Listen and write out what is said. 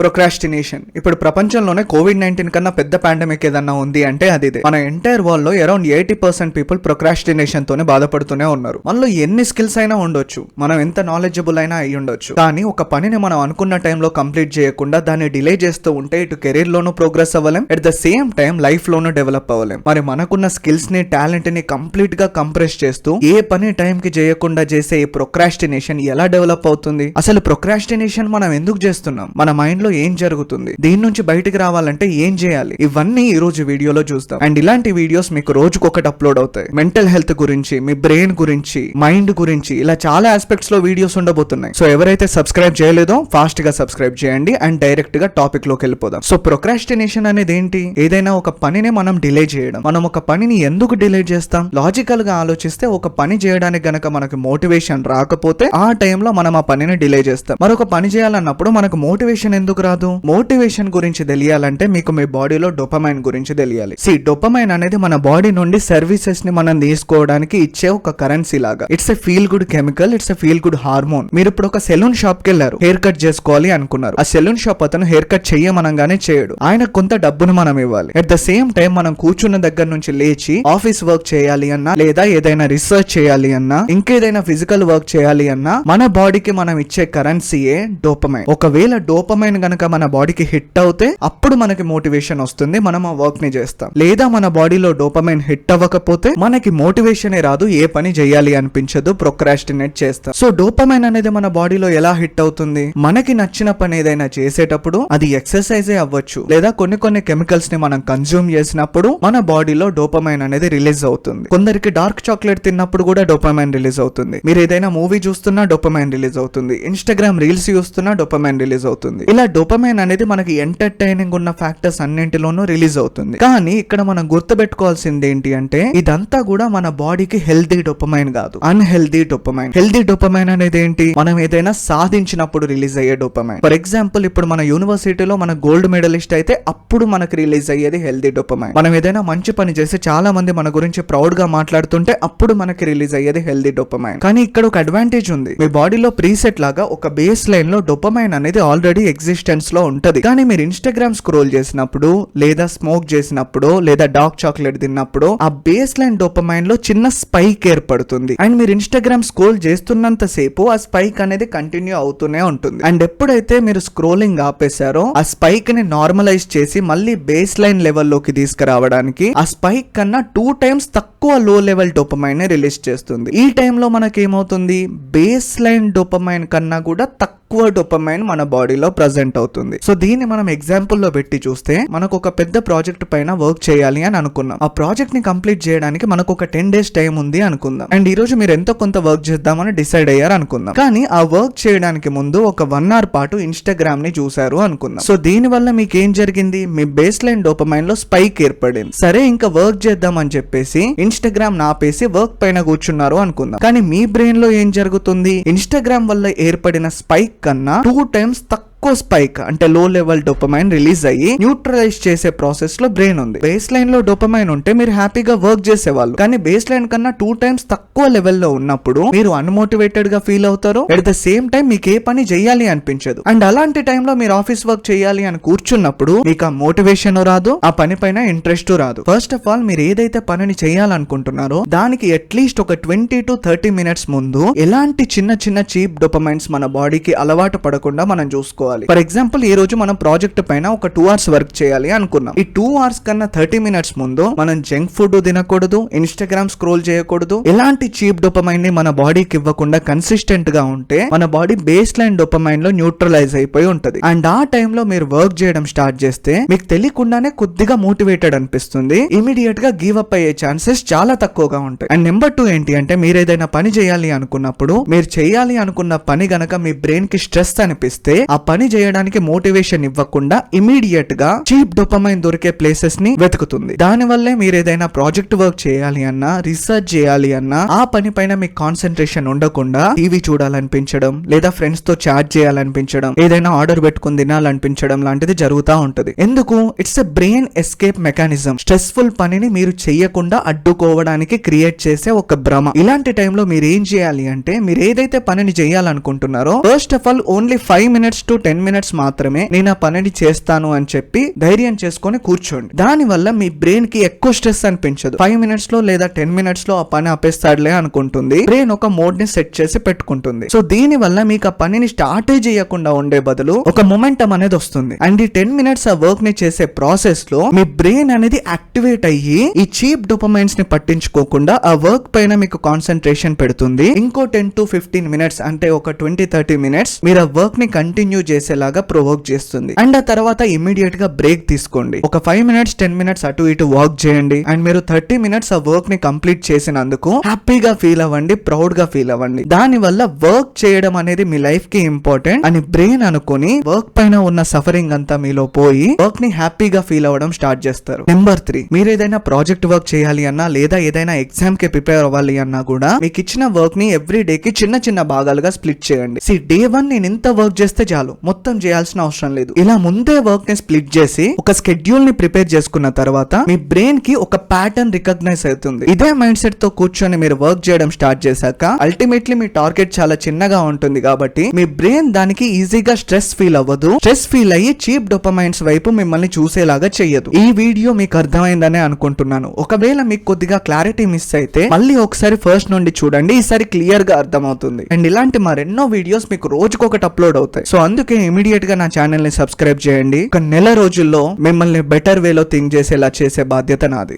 Procrastination ఇప్పుడు ప్రపంచంలోనే COVID-19 కన్నా పెద్ద పాండమిక్ ఏదన్నా ఉంది అంటే అది ఇదే. మన ఎంటైర్ వరల్డ్ లో అరౌండ్ 80% పీపుల్ ప్రొక్రాస్టినేషన్ తోనే బాధపడుతూనే ఉన్నారు. మనలో ఎన్ని స్కిల్స్ అయినా ఉండొచ్చు, మనం ఎంత నాలెడ్జబుల్ అయినా అయి ఉండొచ్చు, కానీ ఒక పనిని మనం అనుకున్న టైంలో కంప్లీట్ చేయకుండా దాన్ని డిలే చేస్తూ ఉంటే ఇటు కెరీర్ లోనూ ప్రోగ్రెస్ అవ్వలేం, at the same time life లోనూ డెవలప్ అవ్వలేం. మరి మనకున్న స్కిల్స్ ని, టాలెంట్ ని కంప్లీట్ గా కంప్రెస్ చేస్తూ ఏ పని టైం కి చేయకుండా చేసే ఈ ప్రొక్రాస్టినేషన్ ఎలా డెవలప్ అవుతుంది? అసలు ప్రొక్రాస్టినేషన్ మనం ఎందుకు చేస్తున్నాం? మన మైండ్ లో ఏం జరుగుతుంది? దీని నుంచి బయటికి రావాలంటే ఏం చేయాలి? ఇవన్నీ ఈ రోజు వీడియోలో చూస్తాం. అండ్ ఇలాంటి వీడియోస్ మీకు రోజుకొకటి అప్లోడ్ అవుతాయి. మెంటల్ హెల్త్ గురించి, మీ బ్రెయిన్ గురించి, మైండ్ గురించి, ఇలా చాలా ఆస్పెక్ట్స్ లో వీడియోస్ ఉండబోతున్నాయి. సో ఎవరైతే సబ్స్క్రైబ్ చేయలేదో ఫాస్ట్ గా సబ్స్క్రైబ్ చేయండి అండ్ డైరెక్ట్ గా టాపిక్ లోకి వెళ్ళిపోదాం. సో ప్రొక్రాస్టినేషన్ అనేది ఏంటి? ఏదైనా ఒక పనిని మనం డిలే చేయడం. మనం ఒక పనిని ఎందుకు డిలే చేస్తాం? లాజికల్ గా ఆలోచిస్తే ఒక పని చేయడానికి గనక మనకు మోటివేషన్ రాకపోతే ఆ టైంలో మనం ఆ పనిని డిలే చేస్తాం. మరొక పని చేయాలన్నప్పుడు మనకు మోటివేషన్ ఎందుకు రాదు? మోటివేషన్ గురించి తెలియాలంటే మీకు మీ బాడీలో డోపమైన్ గురించి తెలియాలి. డోపమైన్ అనేది మన బాడీ నుండి సర్వీసెస్ ని మనం తీసుకోవడానికి ఇచ్చే ఒక కరెన్సీ లాగా. It's a feel good chemical, it's a feel good hormone. మీరు ఇప్పుడు ఒక సెలూన్ షాప్ కి వెళ్ళారు, హెయిర్ కట్ చేసుకోవాలి అనుకున్నారు. ఆ సెలూన్ షాప్ అతను హెయిర్ కట్ చెయ్యమనగానే చేయడు, ఆయన కొంత డబ్బును మనం ఇవ్వాలి. అట్ ద సేమ్ టైం మనం కూర్చున్న దగ్గర నుంచి లేచి ఆఫీస్ వర్క్ చేయాలి అన్నా, లేదా ఏదైనా రీసెర్చ్ చేయాలి అన్నా, ఇంకేదైనా ఫిజికల్ వర్క్ చేయాలి అన్నా, మన బాడీకి మనం ఇచ్చే కరెన్సీయే డోపమైన్. ఒకవేళ డోపమైన్ గనక మన బాడీకి హిట్ అవుతే అప్పుడు మనకి మోటివేషన్ వస్తుంది, మనం ఆ వర్క్ ని చేస్తాం. లేదా మన బాడీలో డోపమైన్ హిట్ అవ్వకపోతే మనకి మోటివేషన్ రాదు, ఏ పని చేయాలి అనిపించదు, ప్రొక్రాస్టినేట్ చేస్తాం. సో డోపమైన్ అనేది మన బాడీలో ఎలా హిట్ అవుతుంది? మనకి నచ్చిన పని ఏదైనా చేసేటప్పుడు, అది ఎక్సర్సైజే అవ్వచ్చు, లేదా కొన్ని కెమికల్స్ ని మనం కన్జ్యూమ్ చేసినప్పుడు మన బాడీలో డోపమైన్ అనేది రిలీజ్ అవుతుంది. కొందరికి డార్క్ చాక్లెట్ తిన్నప్పుడు కూడా డోపమైన్ రిలీజ్ అవుతుంది. మీరు ఏదైనా మూవీ చూస్తున్నా డోపమైన్ రిలీజ్ అవుతుంది, ఇన్స్టాగ్రామ్ రీల్స్ చూస్తున్నా డోపమైన్ రిలీజ్ అవుతుంది. ఇలా డోపమైన్ అనేది మనకి ఎంటర్టైనింగ్ ఉన్న ఫ్యాక్టర్స్ అన్నింటిలోనూ రిలీజ్ అవుతుంది. కానీ ఇక్కడ మనం గుర్తుపెట్టుకోవాల్సింది ఏంటి అంటే, ఇదంతా కూడా మన బాడీకి హెల్దీ డోపమైన్ కాదు, అన్హెల్దీ డోపమైన్. హెల్దీ డోపమైన్ అనేది ఏంటి? మనం ఏదైనా సాధించినప్పుడు రిలీజ్ అయ్యే డోపమైన్. ఫర్ ఎగ్జాంపుల్, ఇప్పుడు మన యూనివర్సిటీలో మన గోల్డ్ మెడలిస్ట్ అయితే అప్పుడు మనకు రిలీజ్ అయ్యేది హెల్దీ డోపమైన్. మనం ఏదైనా మంచి పని చేసి చాలా మంది మన గురించి ప్రౌడ్ గా మాట్లాడుతుంటే అప్పుడు మనకి రిలీజ్ అయ్యేది హెల్దీ డోపమైన్. కానీ ఇక్కడ ఒక అడ్వాంటేజ్ ఉంది. మీ బాడీలో ప్రీసెట్ లాగా ఒక బేస్ లైన్ లో డోపమైన్ అనేది ఆల్రెడీ ఎగ్జిస్టెన్స్ లో ఉంటది. కానీ మీరు ఇన్స్టాగ్రామ్ స్క్రోల్ చేసినప్పుడు, లేదా స్మోక్ చేసినప్పుడు, లేదా డార్క్ చాక్లెట్ తిన్నప్పుడు ఆ బేస్ లైన్ డోపమైన్ లో చిన్న స్పైక్ ఏర్పడుతుంది. అండ్ మీరు ఇన్స్టాగ్రామ్ స్క్రోల్ చేస్తున్నంత సేపు ఆ స్పైక్ అనేది కంటిన్యూ అవుతూనే ఉంటుంది. అండ్ ఎప్పుడైతే మీరు స్క్రోలింగ్ ఆపేశారో ఆ స్పైక్ ని నార్మలైజ్ చేసి మళ్ళీ బేస్ లైన్ లెవెల్లోకి తీసుకురావడానికి ఆ స్పైక్ కన్నా 2 times తక్కువ లో లెవెల్ డోపమైన్ రిలీజ్ చేస్తుంది. ఈ టైంలో మనకేమవుతుంది? బేస్ లైన్ డోపమైన్ కన్నా కూడా తక్కువ డోపమైన్ మన బాడీలో ప్రెజెంట్ అవుతుంది. సో దీన్ని మనం ఎగ్జాంపుల్ లో పెట్టి చూస్తే, మనకు ఒక పెద్ద ప్రాజెక్ట్ పైన వర్క్ చేయాలి అని అనుకున్నాం. ఆ ప్రాజెక్ట్ ని కంప్లీట్ చేయడానికి మనకు ఒక 10 days టైం ఉంది అనుకుందాం. అండ్ ఈ రోజు మీరు ఎంతో కొంత వర్క్ చేద్దామని డిసైడ్ అయ్యారు అనుకుందాం. కానీ ఆ వర్క్ చేయడానికి ముందు ఒక 1 hour పాటు ఇన్స్టాగ్రామ్ ని చూసారు అనుకుందాం. సో దీని వల్ల మీకు ఏం జరిగింది? మీ బేస్ లైన్ డోపమైన్ లో స్పైక్ ఏర్పడింది. సరే, ఇంకా వర్క్ చేద్దాం అని చెప్పేసి ఇన్స్టాగ్రామ్ నాపేసి వర్క్ పైన కూర్చున్నారు అనుకుందాం. కానీ మీ బ్రెయిన్ లో ఏం జరుగుతుంది? ఇన్స్టాగ్రామ్ వల్ల ఏర్పడిన స్పైక్ కన్నా 2 times తక్కువ స్పైక్ అంటే లో లెవెల్ డోపమైన్ రిలీజ్ అయ్యి న్యూట్రలైజ్ చేసే ప్రాసెస్ లో బ్రెయిన్ ఉంది. బేస్ లైన్ లో డోపమైన్ ఉంటే మీరు హ్యాపీగా వర్క్ చేసేవాళ్ళు, కానీ బేస్ లైన్ కన్నా 2 times తక్కువ లెవెల్లో ఉన్నప్పుడు మీరు అన్మోటివేటెడ్ గా ఫీల్ అవుతారు. ఎట్ ద సేమ్ టైం మీకు ఏ పని చేయాలి అనిపించదు. అండ్ అలాంటి టైంలో మీరు ఆఫీస్ వర్క్ చేయాలి అని కూర్చున్నప్పుడు మీకు ఆ మోటివేషన్ రాదు, ఆ పని పైన ఇంట్రెస్ట్ రాదు. ఫస్ట్ ఆఫ్ ఆల్, మీరు ఏదైతే పనిని చేయాలనుకుంటున్నారో దానికి అట్లీస్ట్ ఒక 20 to 30 minutes ముందు ఎలాంటి చిన్న చీప్ డోపమైన్స్ మన బాడీకి అలవాటు పడకుండా మనం చూసుకోవాలి. ఫర్ ఎగ్జాంపుల్, ఈ రోజు మనం ప్రాజెక్ట్ పైన ఒక 2 hours వర్క్ చేయాలి అనుకున్నాం. ఈ 2 hours కన్నా 30 minutes ముందు మనం జంక్ ఫుడ్ తినకూడదు, ఇన్స్టాగ్రామ్ స్క్రోల్ చేయకూడదు. ఎలాంటి చీప్ డోపమైన్ ని మన బాడీకి ఇవ్వకుండా కన్సిస్టెంట్ గా ఉంటే మన బాడీ బేస్ లైన్ డోపమైన్ లో న్యూట్రలైజ్ అయిపోయి ఉంటది. అండ్ ఆ టైంలో మీరు వర్క్ చేయడం స్టార్ట్ చేస్తే మీకు తెలియకుండానే కొద్దిగా మోటివేటెడ్ అనిపిస్తుంది. ఇమీడియట్ గా గివ్ అప్ అయ్యే ఛాన్సెస్ చాలా తక్కువగా ఉంటాయి. అండ్ నెంబర్ 2 ఏంటి అంటే, మీరు ఏదైనా పని చేయాలి అనుకున్నప్పుడు, మీరు చేయాలి అనుకున్న పని గనక మీ బ్రెయిన్ కి స్ట్రెస్ అనిపిస్తే ఆ పని చేయడానికి మోటివేషన్ ఇవ్వకుండా ఇమీడియట్ గా చీప్ డోపమైన్ దొరికే ప్లేసెస్ ని వెతుకుతుంది. దాని వల్లే మీరు ఏదైనా ప్రాజెక్ట్ వర్క్ చేయాలి అన్నా, రీసెర్చ్ చేయాలి అన్నా, ఆ పని పైన మీకు కాన్సన్ట్రేషన్ ఉండకుండా టీవీ చూడాలనిపించడం, లేదా ఫ్రెండ్స్ తో చాట్ చేయాలనిపించడం, ఏదైనా ఆర్డర్ పెట్టుకుని తినాలనిపించడం లాంటిది జరుగుతూ ఉంటది. ఎందుకు? It's a brain escape mechanism. Stressful పనిని మీరు చెయ్యకుండా అడ్డుకోవడానికి క్రియేట్ చేసే ఒక భ్రమ. ఇలాంటి టైంలో మీరు ఏం చేయాలి అంటే, మీరు ఏదైతే పనిని చేయాలనుకుంటున్నారో first of all only 5 minutes to 10 10 minutes మాత్రమే నేను ఆ పనిని చేస్తాను అని చెప్పి ధైర్యం చేసుకొని కూర్చోండి. దాని వల్ల మీ బ్రెయిన్ కి ఎక్కువ స్ట్రెస్ అనిపించదు. 5 మినిట్స్ లో లేదా 10 మినిట్స్ లో ఆ పని ఆపేస్తాడులే అనుకుంటుంది. బ్రెయిన్ ఒక మోడ్ ని సెట్ చేసి పెట్టుకుంటుంది. సో దీని వల్ల మీకు ఆ పనిని స్టార్ట్ చేయకుండా ఉండే బదులు ఒక మొమెంటం అనేది వస్తుంది. అండ్ ఈ 10 మినిట్స్ ఆ వర్క్ ని చేసే ప్రాసెస్ లో మీ బ్రెయిన్ అనేది యాక్టివేట్ అయ్యి ఈ చీప్ డోపమైన్స్ ని పట్టించుకోకుండా ఆ వర్క్ పైన మీకు కాన్సన్ట్రేషన్ పెడుతుంది. ఇంకో 10 to 15 మినిట్స్ అంటే ఒక 20-30 మినిట్స్ మీరు ఆ వర్క్ ని కంటిన్యూ చేసేలాగా ప్రొవోక్ చేస్తుంది. అండ్ ఆ తర్వాత ఇమీడియట్ గా బ్రేక్ తీసుకోండి. ఒక 5 మినిట్స్ 10 మినిట్స్ అటు ఇటు వాక్ చేయండి. అండ్ మీరు 30 మినిట్స్ ఆ వర్క్ ని కంప్లీట్ చేసినందుకు హ్యాపీగా ఫీల్ అవ్వండి, ప్రౌడ్ గా ఫీల్ అవ్వండి. దాని వల్ల వర్క్ చేయడం అనేది మీ లైఫ్ కి ఇంపార్టెంట్ అని బ్రెయిన్ అనుకుని వర్క్ పైన ఉన్న సఫరింగ్ అంతా మీలో పోయి వర్క్ ని హ్యాపీగా ఫీల్ అవ్వడం స్టార్ట్ చేస్తారు. నెంబర్ 3, మీరు ఏదైనా ప్రాజెక్ట్ వర్క్ చేయాలి అన్నా లేదా ఏదైనా ఎగ్జామ్ కి ప్రిపేర్ అవ్వాలి అన్నా కూడా మీకు ఇచ్చిన వర్క్ ని ఎవ్రీ డే కి చిన్న చిన్న భాగాలుగా స్ప్లిట్ చేయండి. డే 1 నేను ఇంత వర్క్ చేస్తే చాలు, మొత్తం చేయాల్సిన అవసరం లేదు. ఇలా ముందే వర్క్ ని స్ప్లిట్ చేసి ఒక స్కెడ్యూల్ ని ప్రిపేర్ చేసుకున్న తర్వాత మీ బ్రెయిన్ కి ఒక ప్యాటర్న్ రికగ్నైజ్ అవుతుంది. ఇదే మైండ్ సెట్ తో కూర్చొని మీరు వర్క్ చేయడం స్టార్ట్ చేశాక అల్టిమేట్లీ మీ టార్గెట్ చాలా చిన్నగా ఉంటుంది కాబట్టి మీ బ్రెయిన్ దానికి ఈజీగా స్ట్రెస్ ఫీల్ అవ్వదు. స్ట్రెస్ ఫీల్ అయ్యి చీప్ డోపమైన్స్ వైపు మిమ్మల్ని చూసేలాగా చెయ్యదు. ఈ వీడియో మీకు అర్థమైందనే అనుకుంటున్నాను. ఒకవేళ మీకు కొద్దిగా క్లారిటీ మిస్ అయితే మళ్ళీ ఒకసారి ఫస్ట్ నుండి చూడండి, ఈసారి క్లియర్ గా అర్థమవుతుంది. అండ్ ఇలాంటి మరెన్నో వీడియోస్ మీకు రోజుకొకటి అప్లోడ్ అవుతాయి. సో అందుకే ఇమీడియట్ గా నా ఛానల్ ని సబ్స్క్రైబ్ చేయండి. ఒక నెల రోజుల్లో మిమ్మల్ని బెటర్ వేలో థింక్ చేసేలా చేసే బాధ్యత నాది.